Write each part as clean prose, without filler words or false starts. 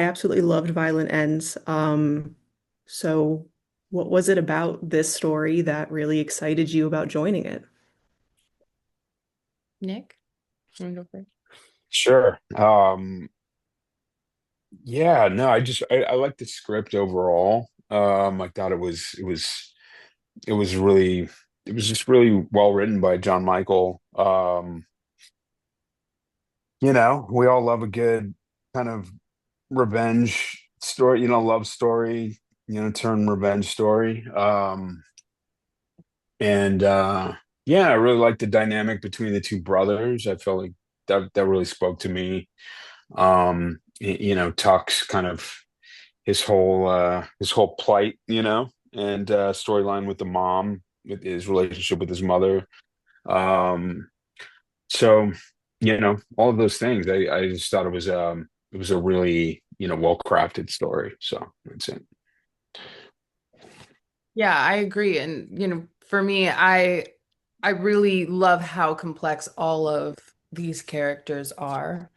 I absolutely loved Violent Ends. So what was it about this story that really excited you about joining it? Nick, you wanna go first? Sure. Yeah, no, I like the script overall. I thought it was really it was just really well written by John Michael. We all love a good kind of revenge story, love story, turn revenge story. And yeah, I really like the dynamic between the two brothers. I felt like that really spoke to me. Tuck's kind of his whole plight, and storyline with the mom, with his relationship with his mother. Um, so all of those things. I just thought it was a really, well crafted story. So that's it. Yeah, I agree. And for me, I really love how complex all of these characters are.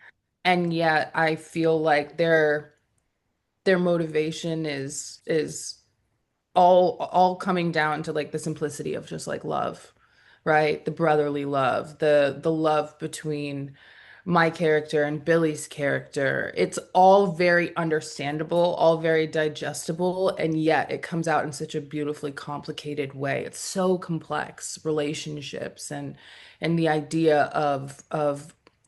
And yet I feel like their motivation is all coming down to like the simplicity of just like love, right? The brotherly love, the love between my character and Billy's character. It's all very understandable, all very digestible, and yet it comes out in such a beautifully complicated way. It's so complex, relationships and the idea of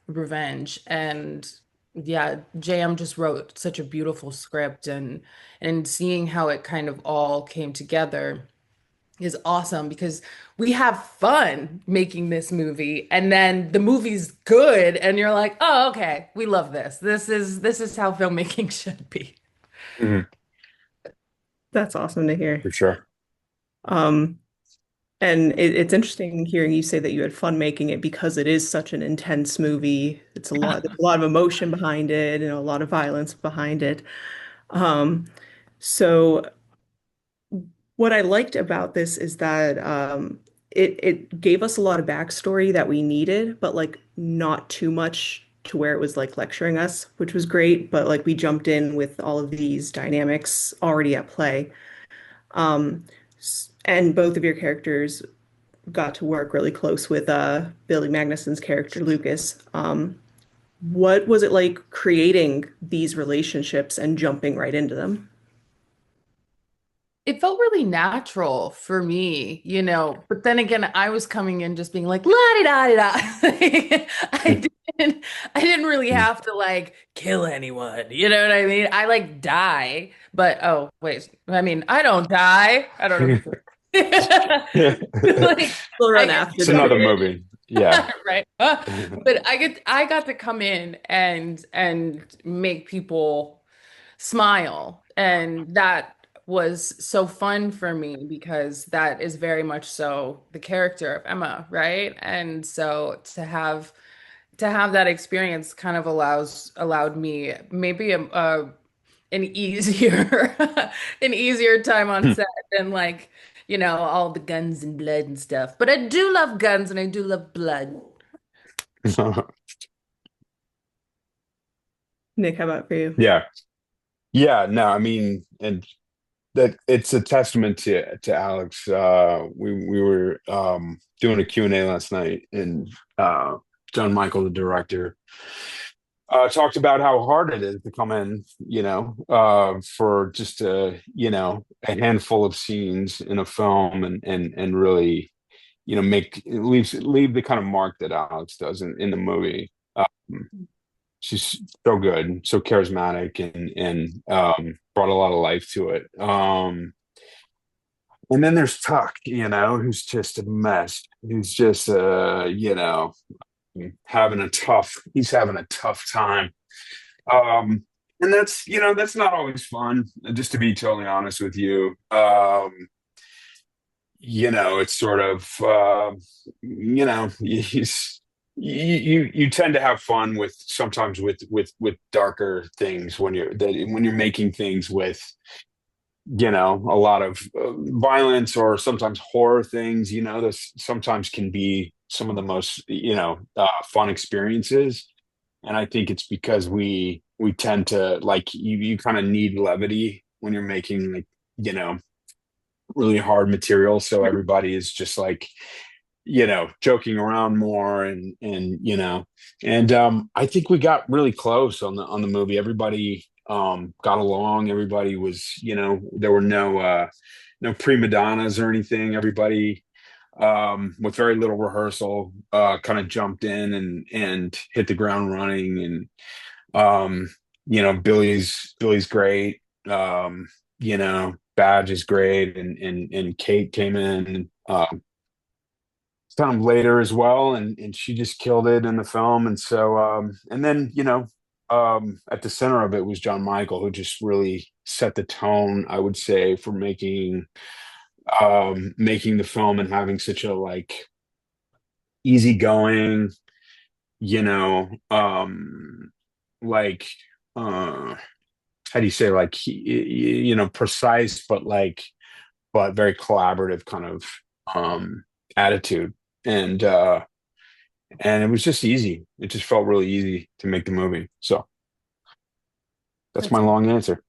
revenge. And yeah, JM just wrote such a beautiful script, and seeing how it kind of all came together is awesome because we have fun making this movie, and then the movie's good and you're like, "Oh, okay, we love this. This is how filmmaking should be." Mhm, That's awesome to hear. for sure. Um, and it's interesting hearing you say that you had fun making it because it is such an intense movie. There's a lot of emotion behind it and a lot of violence behind it. Um, so what I liked about this is that it gave us a lot of backstory that we needed, but like not too much to where it was like lecturing us, which was great. But like we jumped in with all of these dynamics already at play. And both of your characters got to work really close with Billy Magnuson's character, Lucas. What was it like creating these relationships and jumping right into them? It felt really natural for me, but then again, I was coming in just being like, la di da di da. I didn't really have to like kill anyone. You know what I mean? I like die, but oh, wait. I mean, I don't die. I don't know if you like We'll I run get after It's to come another that. movie. Yeah. right. But I got to come in and make people smile. And that was so fun for me because that is very much so the character of Emma, right? And so to have that experience kind of allowed me maybe an easier an easier time on set than like, all the guns and blood and stuff. But I do love guns and I do love blood. Nick, how about for you? Yeah. Yeah, no, I mean, and that it's a testament to Alex. We were doing a Q&A last night, and John Michael, the director, talked about how hard it is to come in, for just a handful of scenes in a film, and really, leave the kind of mark that Alex does in the movie. She's so good, so charismatic, and brought a lot of life to it. And then there's Tuck, who's just a mess. Who's just he's having a tough time. Um, and that's not always fun, just to be totally honest with you. It's sort of you tend to have fun with sometimes with darker things when you're making things with a lot of violence, or sometimes horror things. This sometimes can be some of the most fun experiences. And I think it's because we tend to like you kind of need levity when you're making like, you know, really hard material. So everybody is just like, you know, joking around more and you know, and I think we got really close on the movie. Everybody got along. Everybody was, you know, there were no prima donnas or anything. Everybody with very little rehearsal kind of jumped in and hit the ground running and you know, Billy's great. You know, Badge is great, and Kate came in kind of later as well, and she just killed it in the film. And so, and then you know, at the center of it was John Michael, who just really set the tone, I would say, for making the film and having such a like easygoing, you know, like how do you say like you know, precise but like but very collaborative kind of attitude. and and it was just easy. It just felt really easy to make the movie. So that's That's my long answer.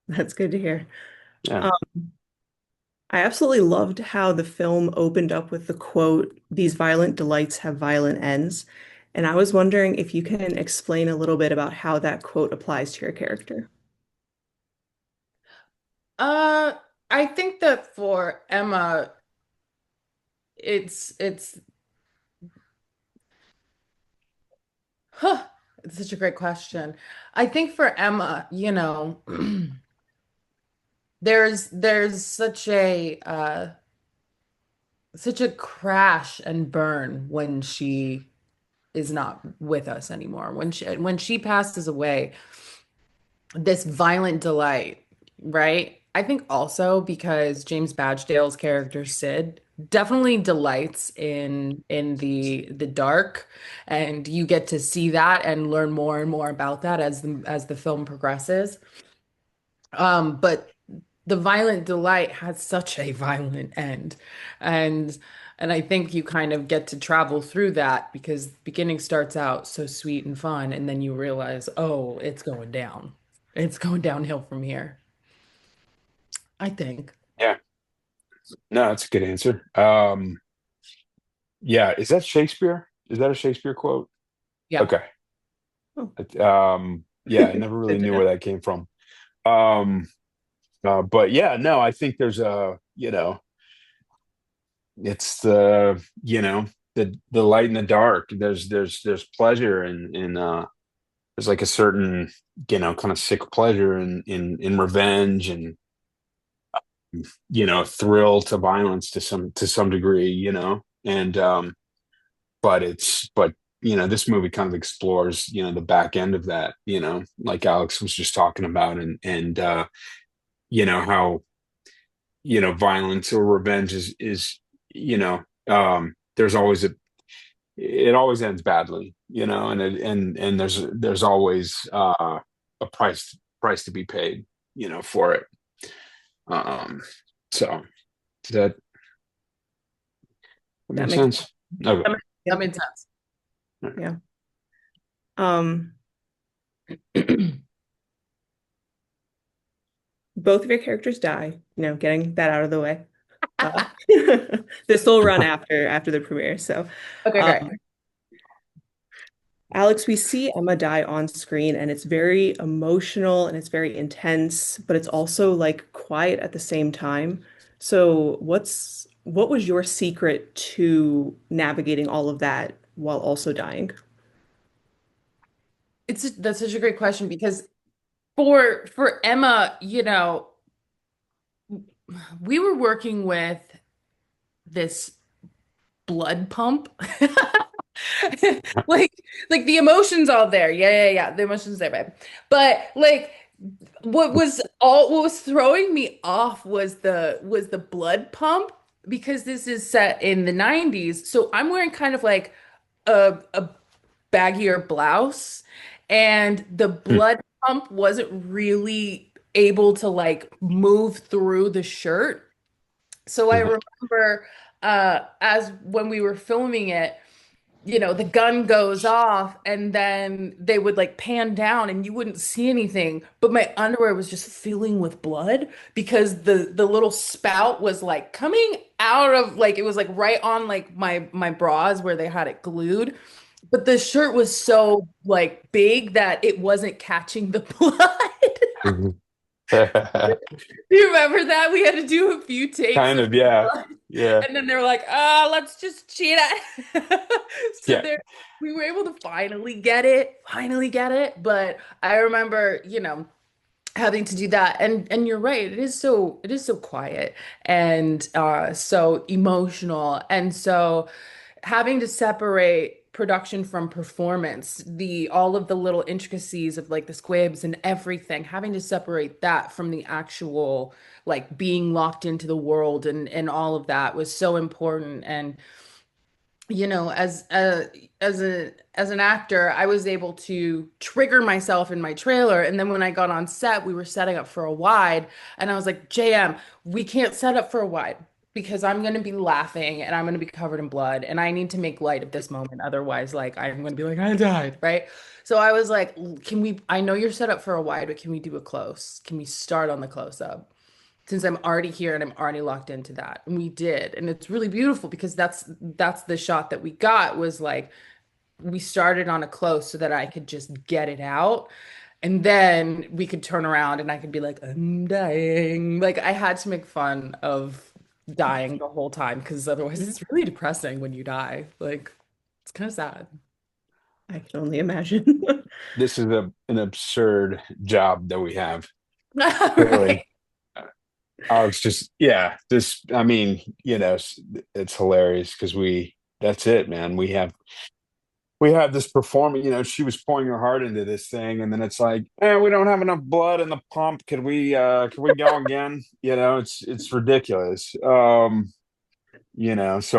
that's good to hear. Yeah. Um, I absolutely loved how the film opened up with the quote, "These violent delights have violent ends." And I was wondering if you can explain a little bit about how that quote applies to your character. Uh, I think that for Emma, it's huh, it's such a great question. I think for Emma, you know, there's such a crash and burn when she is not with us anymore. When she passes away, this violent delight, right? I think also because James Badgedale's character Sid definitely delights in the dark, and you get to see that and learn more and more about that as the film progresses. But the violent delight has such a violent end. And and I think you kind of get to travel through that because the beginning starts out so sweet and fun, and then you realize, oh, it's going down. It's going downhill from here, I think. Yeah. No, that's a good answer. Yeah, is that Shakespeare? Is that a Shakespeare quote? Yeah. Okay. Oh, Yeah, I never really good to knew know. where that came from. Um, but yeah, no, I think there's a, you know, it's the, you know, the light and the dark. There's pleasure and there's like a certain, you know, kind of sick pleasure in revenge and you know, thrill to violence to some degree, you know. And but you know, this movie kind of explores, you know, the back end of that, you know, like Alex was just talking about and you know, how, you know, violence or revenge is you know, there's always a it always ends badly, you know, and there's always a price to be paid, you know, for it. Um, so does that That make makes sense? Okay. That yeah, made sense. yeah. Um, both of your characters die, getting that out of the way. Uh, this will run after the premiere. So, Okay, great. um, Alex, we see Emma die on screen, and it's very emotional and it's very intense, but it's also like quiet at the same time. So, what was your secret to navigating all of that while also dying? That's such a great question because for Emma, you know, we were working with this blood pump. Like like the emotions all there. Yeah. The emotions there, babe. But like what was throwing me off was the blood pump because this is set in the 90s. So I'm wearing kind of like a baggier blouse, and the Hmm. blood pump wasn't really able to like move through the shirt. So I remember as when we were filming it, the gun goes off and then they would like pan down and you wouldn't see anything, but my underwear was just filling with blood because the little spout was like coming out of like it was like right on like my bras where they had it glued. But the shirt was so like big that it wasn't catching the blood. Mhm. Do you remember that? We had to do a few takes Kind of of, yeah. blood. Yeah. And then they were like, let's just cheat it. So Yeah. there we were able to finally get it. But I remember, having to do that. And you're right, it is so quiet and so emotional. And so having to separate production from performance, the all of the little intricacies of like the squibs and everything, having to separate that from the actual like being locked into the world and all of that was so important. And as an actor, I was able to trigger myself in my trailer. And then when I got on set, we were setting up for a wide, and I was like, JM, we can't set up for a wide because I'm going to be laughing and I'm going to be covered in blood, and I need to make light of this moment. Otherwise, like, I'm going to be like, I died, right? So I was like, I know you're set up for a wide, but can we do a close? Can we start on the close up? Since I'm already here and I'm already locked into that. And we did. And it's really beautiful because that's the shot that we got was like we started on a close so that I could just get it out. And then we could turn around and I could be like, I'm dying. Like I had to make fun of dying the whole time because otherwise it's really depressing when you die. Like it's kind of sad. I can only imagine. This is an absurd job that we have. Right. Clearly. Alex just, yeah, this, I mean, it's hilarious because that's it, man. We have this performance, she was pouring her heart into this thing, and then it's like, we don't have enough blood in the pump. Could we go again? It's ridiculous. So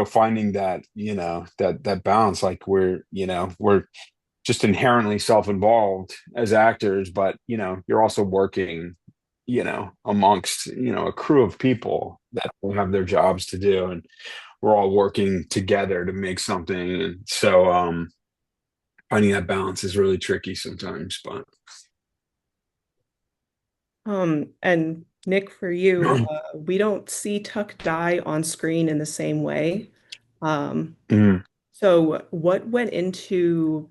finding that, that balance, like we're just inherently self-involved as actors, but you're also working, amongst, a crew of people that will have their jobs to do, and we're all working together to make something. And so finding that balance is really tricky sometimes, but And Nick, for you, we don't see Tuck die on screen in the same way. Um, Mm. so what went into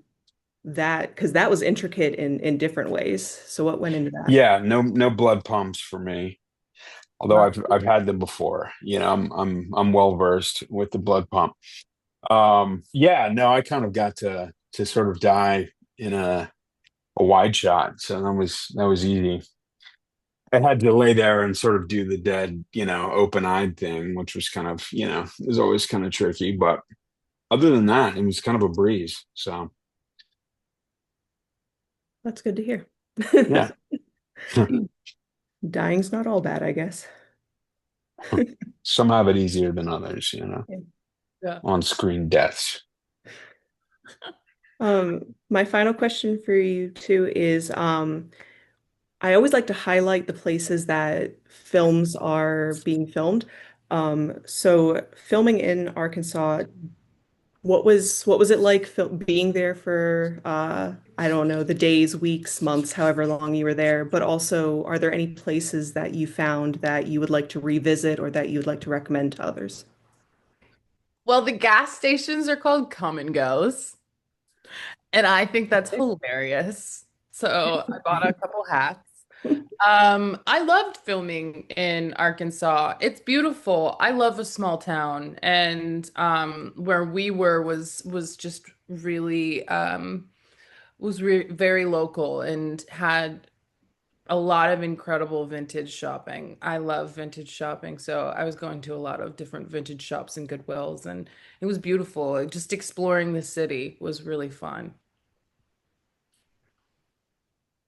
that? Because that was intricate in different ways. So what went into that? Yeah, no blood pumps for me. Although Wow. I've had them before. I'm well versed with the blood pump. Yeah, no, I kind of got to sort of die in a wide shot, so that was easy. I had to lay there and sort of do the dead, open-eyed thing, which was kind of, is always kind of tricky. But other than that, it was kind of a breeze. So That's good to hear. yeah. Dying's not all bad, I guess. Some have it easier than others, Yeah. on-screen deaths. My final question for you too is I always like to highlight the places that films are being filmed. So filming in Arkansas, what was it like being there for I don't know, the days, weeks, months, however long you were there, but also are there any places that you found that you would like to revisit or that you would like to recommend to others? Well, the gas stations are called come and goes. And I think that's hilarious. So I bought a couple hats. I loved filming in Arkansas. It's beautiful. I love a small town, and where we were was just really was re very local and had a lot of incredible vintage shopping. I love vintage shopping, so I was going to a lot of different vintage shops and Goodwills, and it was beautiful. Just exploring the city was really fun.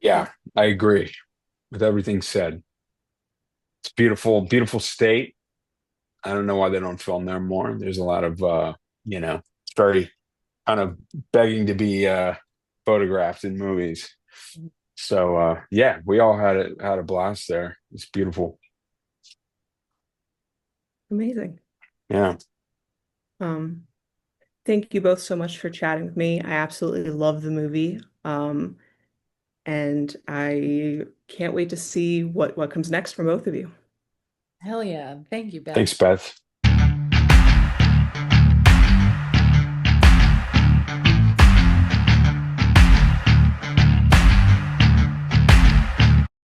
Yeah, I agree with everything said. It's beautiful, beautiful state. I don't know why they don't film there more. There's a lot of it's very kind of begging to be photographed in movies. So yeah, we all had a blast there. It's beautiful. Amazing. Yeah. Um, Thank you both so much for chatting with me. I absolutely love the movie. And I can't wait to see what comes next for both of you. Hell yeah. Thank you, Beth. Thanks, Beth.